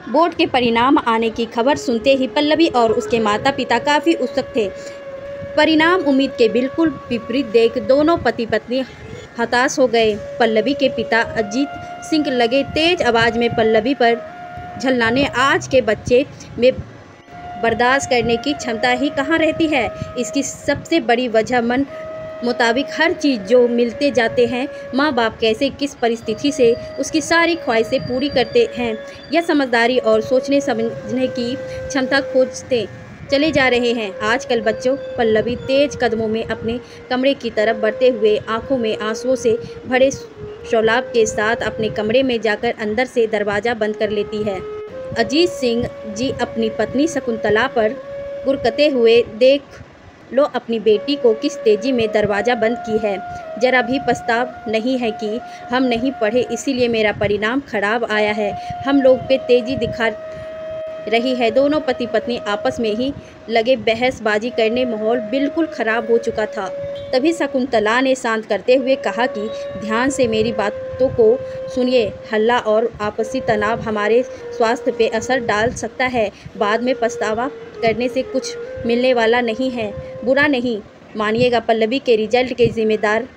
Board के परिणाम आने की खबर सुनते ही पल्लवी और उसके माता पिता काफ़ी उत्सुक थे। परिणाम उम्मीद के बिल्कुल विपरीत देख दोनों पति पत्नी हताश हो गए। पल्लवी के पिता अजीत सिंह लगे तेज आवाज़ में पल्लवी पर झल्लाने, आज के बच्चे में बर्दाश्त करने की क्षमता ही कहाँ रहती है। इसकी सबसे बड़ी वजह मन मुताबिक हर चीज़ जो मिलते जाते हैं। माँ बाप कैसे किस परिस्थिति से उसकी सारी ख्वाहिशें पूरी करते हैं, यह समझदारी और सोचने समझने की क्षमता खोजते चले जा रहे हैं आजकल बच्चों। पल्लवी तेज कदमों में अपने कमरे की तरफ बढ़ते हुए आंखों में आंसुओं से भरे शौलाभ के साथ अपने कमरे में जाकर अंदर से दरवाज़ा बंद कर लेती है। अजीत सिंह जी अपनी पत्नी शकुंतला पर गुरकते हुए, देख लो अपनी बेटी को किस तेज़ी में दरवाज़ा बंद की है। जरा भी पछतावा नहीं है कि हम नहीं पढ़े इसीलिए मेरा परिणाम खराब आया है। हम लोग पे तेज़ी दिखा रही है। दोनों पति पत्नी आपस में ही लगे बहसबाजी करने, माहौल बिल्कुल ख़राब हो चुका था। तभी शकुंतला ने शांत करते हुए कहा कि ध्यान से मेरी बातों को सुनिए। हल्ला और आपसी तनाव हमारे स्वास्थ्य पे असर डाल सकता है। बाद में पछतावा करने से कुछ मिलने वाला नहीं है। बुरा नहीं मानिएगा, पल्लवी के रिजल्ट के जिम्मेदार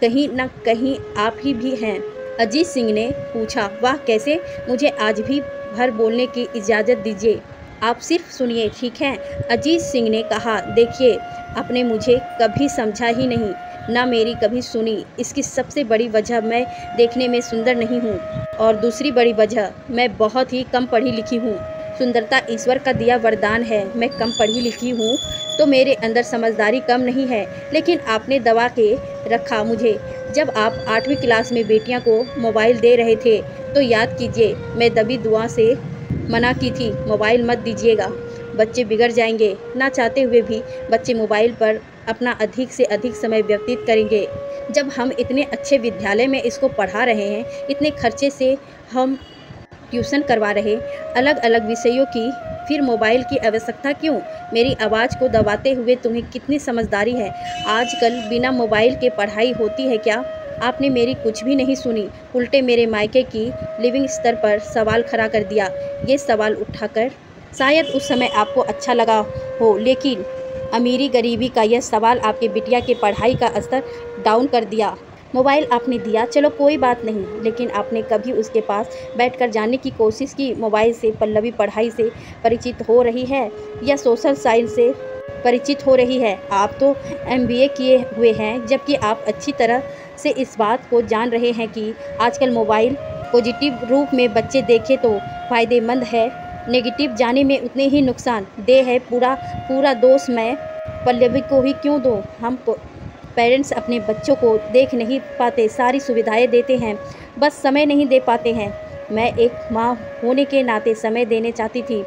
कहीं न कहीं आप ही भी हैं। अजीत सिंह ने पूछा, वाह कैसे? मुझे आज भी भर बोलने की इजाज़त दीजिए, आप सिर्फ सुनिए, ठीक है? अजीत सिंह ने कहा, देखिए आपने मुझे कभी समझा ही नहीं, ना मेरी कभी सुनी। इसकी सबसे बड़ी वजह मैं देखने में सुंदर नहीं हूँ और दूसरी बड़ी वजह मैं बहुत ही कम पढ़ी लिखी हूँ। सुंदरता ईश्वर का दिया वरदान है। मैं कम पढ़ी लिखी हूँ तो मेरे अंदर समझदारी कम नहीं है, लेकिन आपने दबा के रखा मुझे। जब आप 8वीं क्लास में बेटियां को मोबाइल दे रहे थे तो याद कीजिए, मैं दबी दुआ से मना की थी, मोबाइल मत दीजिएगा, बच्चे बिगड़ जाएंगे। ना चाहते हुए भी बच्चे मोबाइल पर अपना अधिक से अधिक समय व्यतीत करेंगे। जब हम इतने अच्छे विद्यालय में इसको पढ़ा रहे हैं, इतने खर्चे से हम ट्यूशन करवा रहे अलग अलग विषयों की, फिर मोबाइल की आवश्यकता क्यों? मेरी आवाज़ को दबाते हुए तुम्हें कितनी समझदारी है। आजकल बिना मोबाइल के पढ़ाई होती है क्या? आपने मेरी कुछ भी नहीं सुनी, उल्टे मेरे मायके की लिविंग स्तर पर सवाल खड़ा कर दिया। ये सवाल उठाकर शायद उस समय आपको अच्छा लगा हो, लेकिन अमीरी गरीबी का यह सवाल आपके बिटिया के पढ़ाई का स्तर डाउन कर दिया। मोबाइल आपने दिया, चलो कोई बात नहीं, लेकिन आपने कभी उसके पास बैठकर जानने की कोशिश की, मोबाइल से पल्लवी पढ़ाई से परिचित हो रही है या सोशल साइंस से परिचित हो रही है? आप तो MBA किए हुए हैं, जबकि आप अच्छी तरह से इस बात को जान रहे हैं कि आजकल मोबाइल पॉजिटिव रूप में बच्चे देखें तो फ़ायदेमंद है, नेगेटिव जाने में उतने ही नुकसानदेह है। पूरा दोष मैं पल्लवी को ही क्यों दूँ? हम पेरेंट्स अपने बच्चों को देख नहीं पाते, सारी सुविधाएं देते हैं, बस समय नहीं दे पाते हैं। मैं एक माँ होने के नाते समय देने चाहती थी,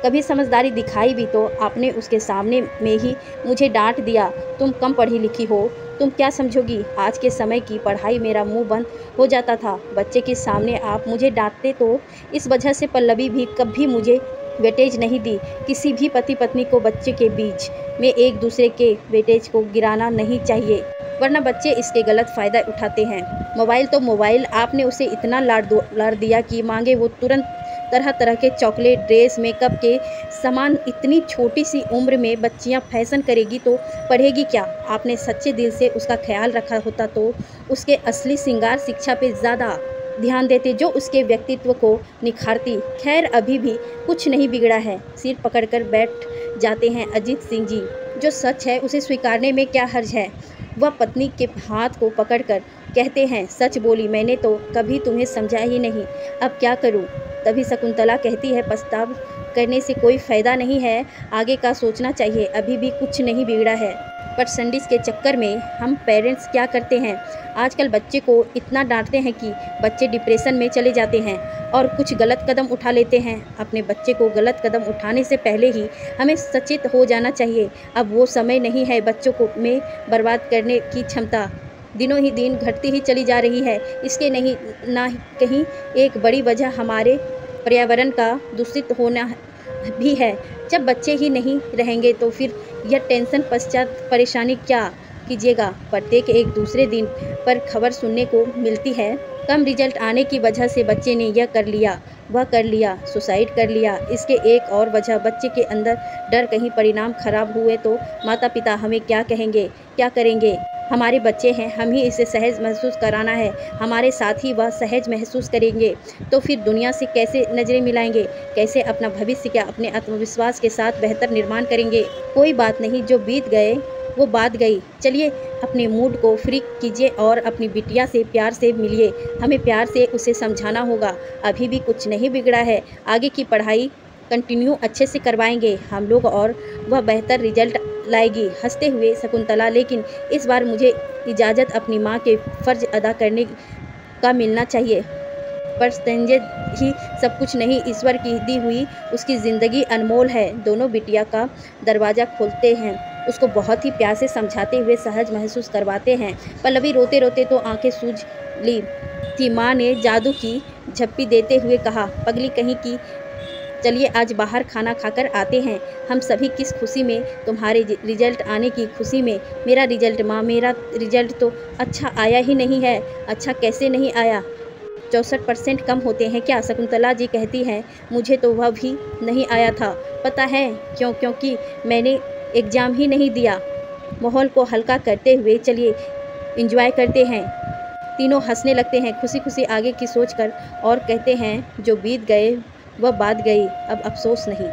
कभी समझदारी दिखाई भी तो आपने उसके सामने में ही मुझे डांट दिया। तुम कम पढ़ी लिखी हो, तुम क्या समझोगी? आज के समय की पढ़ाई मेरा मुंह बंद हो जाता था। बच्चे के सामने आप मुझे डांटते तो इस वजह से पल्लवी भी कभी मुझे वेटेज नहीं दी। किसी भी पति पत्नी को बच्चे के बीच में एक दूसरे के वेटेज को गिराना नहीं चाहिए, वरना बच्चे इसके गलत फ़ायदा उठाते हैं। मोबाइल तो मोबाइल, आपने उसे इतना लाड़ दिया कि मांगे वो तुरंत तरह तरह के चॉकलेट, ड्रेस, मेकअप के सामान। इतनी छोटी सी उम्र में बच्चियां फैशन करेगी तो पढ़ेगी क्या? आपने सच्चे दिल से उसका ख्याल रखा होता तो उसके असली श्रृंगार शिक्षा पे ज़्यादा ध्यान देते, जो उसके व्यक्तित्व को निखारती। खैर अभी भी कुछ नहीं बिगड़ा है। सिर पकड़कर बैठ जाते हैं अजीत सिंह जी। जो सच है उसे स्वीकारने में क्या हर्ज है? वह पत्नी के हाथ को पकड़कर कहते हैं, सच बोली, मैंने तो कभी तुम्हें समझा ही नहीं, अब क्या करूं? तभी शकुंतला कहती है, पछतावा करने से कोई फ़ायदा नहीं है, आगे का सोचना चाहिए, अभी भी कुछ नहीं बिगड़ा है। पर संडिस के चक्कर में हम पेरेंट्स क्या करते हैं, आजकल बच्चे को इतना डांटते हैं कि बच्चे डिप्रेशन में चले जाते हैं और कुछ गलत कदम उठा लेते हैं। अपने बच्चे को गलत कदम उठाने से पहले ही हमें सचेत हो जाना चाहिए। अब वो समय नहीं है। बच्चों को में बर्बाद करने की क्षमता दिनों ही दिन घटती ही चली जा रही है। इसके नहीं ना कहीं एक बड़ी वजह हमारे पर्यावरण का दूषित होना भी है। जब बच्चे ही नहीं रहेंगे तो फिर यह टेंशन, पश्चात परेशानी क्या? कीजिएगा। प्रत्येक एक दूसरे दिन पर खबर सुनने को मिलती है। कम रिजल्ट आने की वजह से बच्चे ने यह कर लिया, वह कर लिया, सुसाइड कर लिया। इसके एक और वजह बच्चे के अंदर डर, कहीं परिणाम खराब हुए तो माता पिता हमें क्या कहेंगे, क्या करेंगे। हमारे बच्चे हैं, हम ही इसे सहज महसूस कराना है, हमारे साथ ही वह सहज महसूस करेंगे तो फिर दुनिया से कैसे नज़रें मिलाएंगे, कैसे अपना भविष्य क्या अपने आत्मविश्वास के साथ बेहतर निर्माण करेंगे। कोई बात नहीं, जो बीत गए वो बात गई। चलिए अपने मूड को फ्री कीजिए और अपनी बिटिया से प्यार से मिलिए। हमें प्यार से उसे समझाना होगा, अभी भी कुछ नहीं बिगड़ा है, आगे की पढ़ाई कंटिन्यू अच्छे से करवाएंगे हम लोग और वह बेहतर रिजल्ट लाएगी। हंसते हुए शकुंतला, लेकिन इस बार मुझे इजाज़त अपनी माँ के फ़र्ज अदा करने का मिलना चाहिए। पर संजय ही सब कुछ नहीं, ईश्वर की दी हुई उसकी ज़िंदगी अनमोल है। दोनों बिटिया का दरवाज़ा खोलते हैं, उसको बहुत ही प्यार से समझाते हुए सहज महसूस करवाते हैं। पल्लवी रोते रोते तो आंखें सूज ली थी। माँ ने जादू की झप्पी देते हुए कहा, पगली कहीं की, चलिए आज बाहर खाना खाकर आते हैं। हम सभी किस खुशी में, तुम्हारे रिजल्ट आने की खुशी में। मेरा रिजल्ट माँ, मेरा रिजल्ट तो अच्छा आया ही नहीं है। अच्छा कैसे नहीं आया? 64% कम होते हैं क्या? शकुंतला जी कहती हैं, मुझे तो वह भी नहीं आया था। पता है क्यों? क्योंकि मैंने एग्ज़ाम ही नहीं दिया। माहौल को हल्का करते हुए चलिए एंजॉय करते हैं। तीनों हंसने लगते हैं खुशी खुशी आगे की सोचकर और कहते हैं, जो बीत गए वह बात गई, अब अफसोस नहीं।